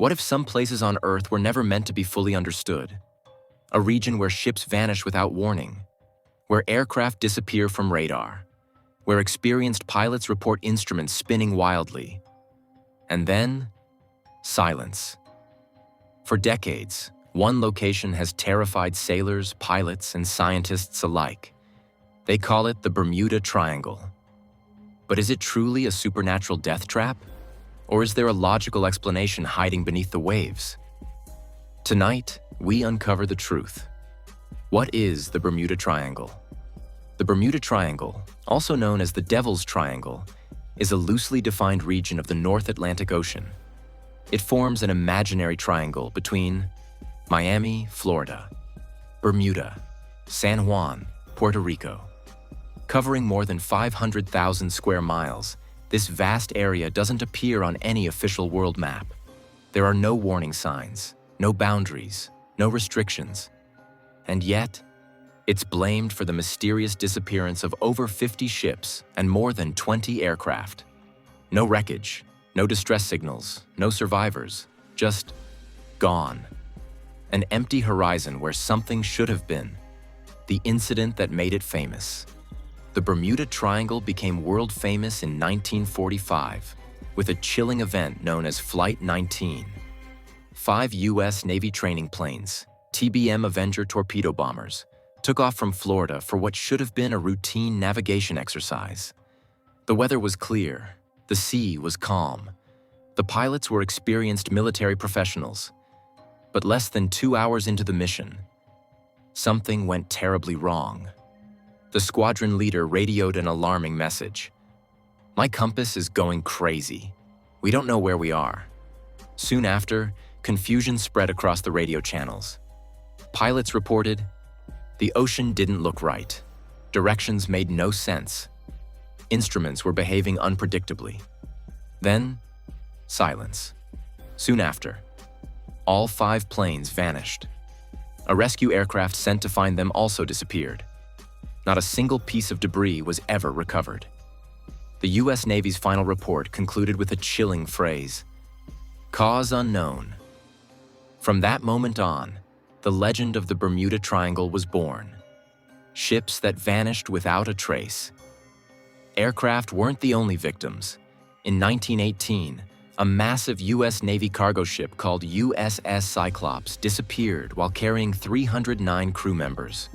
What if some places on Earth were never meant to be fully understood? A region where ships vanish without warning, where aircraft disappear from radar, where experienced pilots report instruments spinning wildly. And then, silence. For decades, one location has terrified sailors, pilots, and scientists alike. They call it the Bermuda Triangle. But is it truly a supernatural death trap? Or is there a logical explanation hiding beneath the waves? Tonight, we uncover the truth. What is the Bermuda Triangle? The Bermuda Triangle, also known as the Devil's Triangle, is a loosely defined region of the North Atlantic Ocean. It forms an imaginary triangle between Miami, Florida, Bermuda, San Juan, Puerto Rico. Covering more than 500,000 square miles, this vast area doesn't appear on any official world map. There are no warning signs, no boundaries, no restrictions. And yet, it's blamed for the mysterious disappearance of over 50 ships and more than 20 aircraft. No wreckage, no distress signals, no survivors, just gone. An empty horizon where something should have been. The incident that made it famous. The Bermuda Triangle became world famous in 1945 with a chilling event known as Flight 19. 5 U.S. Navy training planes, TBM Avenger torpedo bombers, took off from Florida for what should have been a routine navigation exercise. The weather was clear, the sea was calm. The pilots were experienced military professionals. But less than 2 hours into the mission, something went terribly wrong. The squadron leader radioed an alarming message. "My compass is going crazy. We don't know where we are." Soon after, confusion spread across the radio channels. Pilots reported, the ocean didn't look right. Directions made no sense. Instruments were behaving unpredictably. Then, silence. Soon after, all 5 planes vanished. A rescue aircraft sent to find them also disappeared. Not a single piece of debris was ever recovered. The U.S. Navy's final report concluded with a chilling phrase, "Cause unknown." From that moment on, the legend of the Bermuda Triangle was born. Ships that vanished without a trace. Aircraft weren't the only victims. In 1918, a massive U.S. Navy cargo ship called USS Cyclops disappeared while carrying 309 crew members.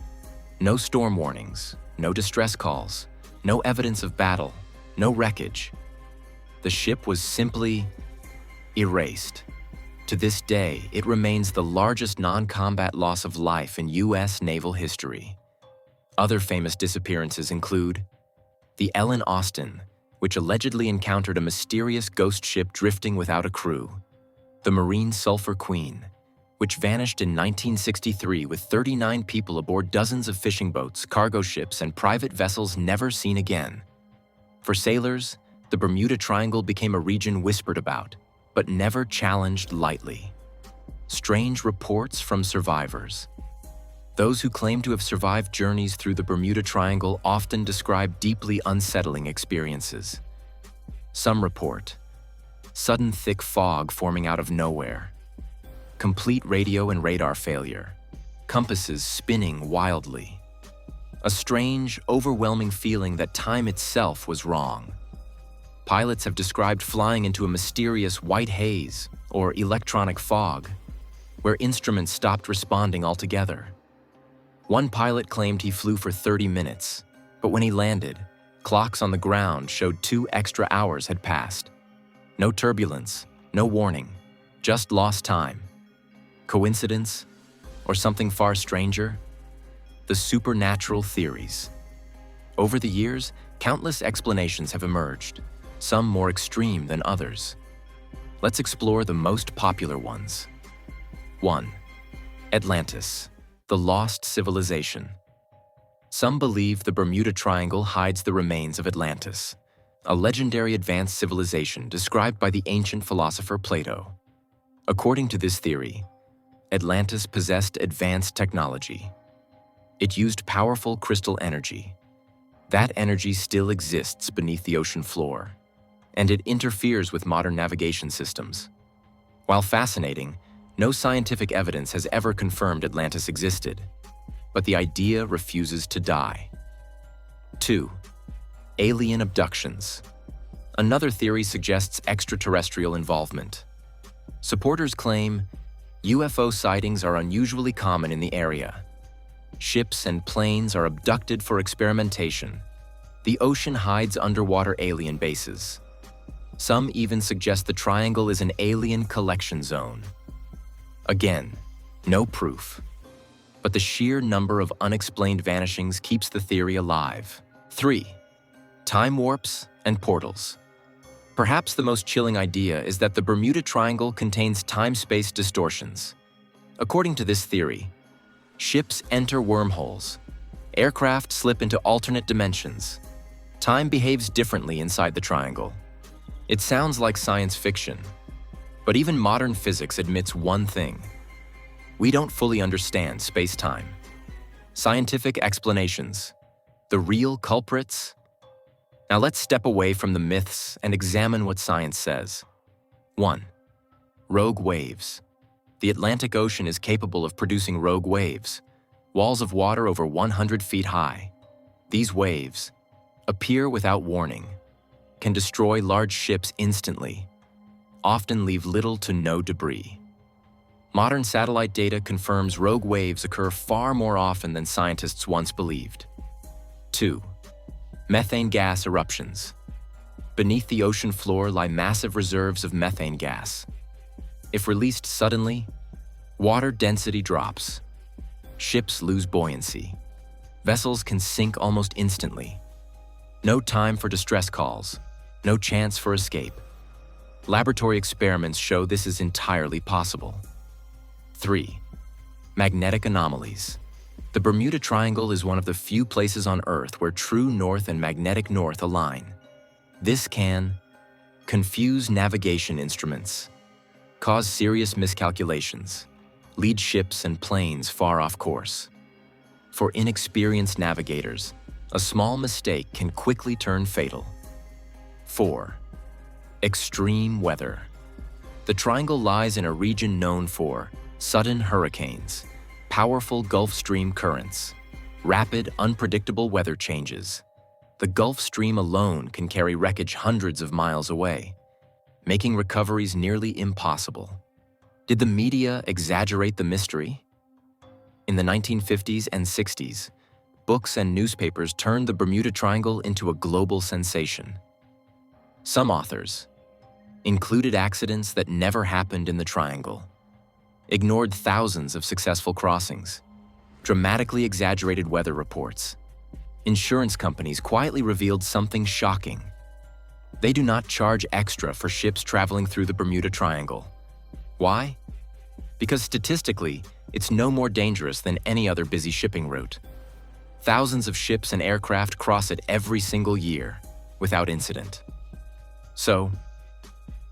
No storm warnings, no distress calls, no evidence of battle, no wreckage. The ship was simply erased. To this day, it remains the largest non-combat loss of life in U.S. naval history. Other famous disappearances include the Ellen Austin, which allegedly encountered a mysterious ghost ship drifting without a crew, the Marine Sulphur Queen, which vanished in 1963 with 39 people aboard dozens of fishing boats, cargo ships, and private vessels never seen again. For sailors, the Bermuda Triangle became a region whispered about, but never challenged lightly. Strange reports from survivors. Those who claim to have survived journeys through the Bermuda Triangle often describe deeply unsettling experiences. Some report sudden thick fog forming out of nowhere, complete radio and radar failure, compasses spinning wildly, a strange, overwhelming feeling that time itself was wrong. Pilots have described flying into a mysterious white haze or electronic fog, where instruments stopped responding altogether. One pilot claimed he flew for 30 minutes, but when he landed, clocks on the ground showed 2 extra hours had passed. No turbulence, no warning, just lost time. Coincidence? Or something far stranger? The supernatural theories. Over the years, countless explanations have emerged, some more extreme than others. Let's explore the most popular ones. 1. Atlantis, the lost civilization. Some believe the Bermuda Triangle hides the remains of Atlantis, a legendary advanced civilization described by the ancient philosopher Plato. According to this theory, Atlantis possessed advanced technology. It used powerful crystal energy. That energy still exists beneath the ocean floor, and it interferes with modern navigation systems. While fascinating, no scientific evidence has ever confirmed Atlantis existed, but the idea refuses to die. 2. Alien abductions. Another theory suggests extraterrestrial involvement. Supporters claim UFO sightings are unusually common in the area. Ships and planes are abducted for experimentation. The ocean hides underwater alien bases. Some even suggest the triangle is an alien collection zone. Again, no proof. But the sheer number of unexplained vanishings keeps the theory alive. 3. Time warps and portals. Perhaps the most chilling idea is that the Bermuda Triangle contains time-space distortions. According to this theory, ships enter wormholes. Aircraft slip into alternate dimensions. Time behaves differently inside the triangle. It sounds like science fiction, but even modern physics admits one thing. We don't fully understand space-time. Scientific explanations. The real culprits? Now let's step away from the myths and examine what science says. 1. Rogue waves. The Atlantic Ocean is capable of producing rogue waves, walls of water over 100 feet high. These waves appear without warning, can destroy large ships instantly, often leave little to no debris. Modern satellite data confirms rogue waves occur far more often than scientists once believed. 2. Methane gas eruptions. Beneath the ocean floor lie massive reserves of methane gas. If released suddenly, water density drops. Ships lose buoyancy. Vessels can sink almost instantly. No time for distress calls, no chance for escape. Laboratory experiments show this is entirely possible. 3. Magnetic anomalies. The Bermuda Triangle is one of the few places on Earth where true north and magnetic north align. This can confuse navigation instruments, cause serious miscalculations, lead ships and planes far off course. For inexperienced navigators, a small mistake can quickly turn fatal. 4. Extreme weather. The triangle lies in a region known for sudden hurricanes, powerful Gulf Stream currents, rapid, unpredictable weather changes. The Gulf Stream alone can carry wreckage hundreds of miles away, making recoveries nearly impossible. Did the media exaggerate the mystery? In the 1950s and 60s, books and newspapers turned the Bermuda Triangle into a global sensation. Some authors included accidents that never happened in the triangle, ignored thousands of successful crossings, dramatically exaggerated weather reports. Insurance companies quietly revealed something shocking. They do not charge extra for ships traveling through the Bermuda Triangle. Why? Because statistically, it's no more dangerous than any other busy shipping route. Thousands of ships and aircraft cross it every single year, without incident. So,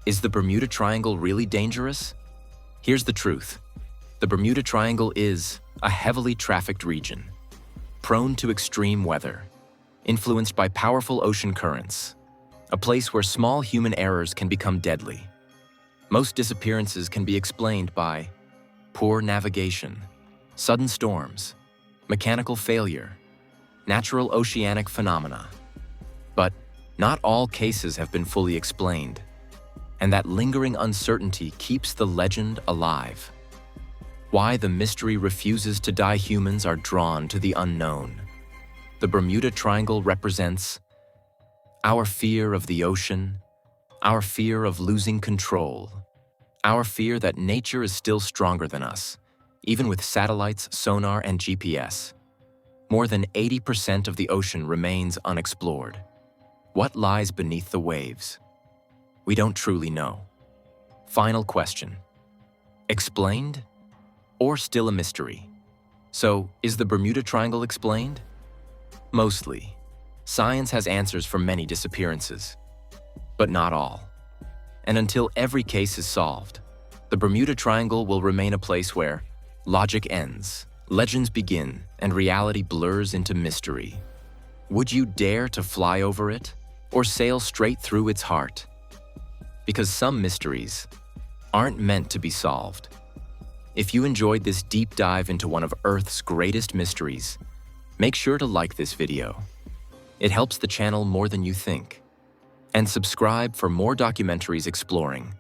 is the Bermuda Triangle really dangerous? Here's the truth. The Bermuda Triangle is a heavily trafficked region, prone to extreme weather, influenced by powerful ocean currents, a place where small human errors can become deadly. Most disappearances can be explained by poor navigation, sudden storms, mechanical failure, natural oceanic phenomena. But not all cases have been fully explained, and that lingering uncertainty keeps the legend alive. Why the mystery refuses to die humans are drawn to the unknown. The Bermuda Triangle represents our fear of the ocean, our fear of losing control, our fear that nature is still stronger than us, even with satellites, sonar, and GPS. More than 80% of the ocean remains unexplored. What lies beneath the waves? We don't truly know. Final question. Explained? Or still a mystery? So, is the Bermuda Triangle explained? Mostly. Science has answers for many disappearances, but not all. And until every case is solved, the Bermuda Triangle will remain a place where logic ends, legends begin, and reality blurs into mystery. Would you dare to fly over it, or sail straight through its heart? Because some mysteries aren't meant to be solved. If you enjoyed this deep dive into one of Earth's greatest mysteries, make sure to like this video. It helps the channel more than you think. And subscribe for more documentaries exploring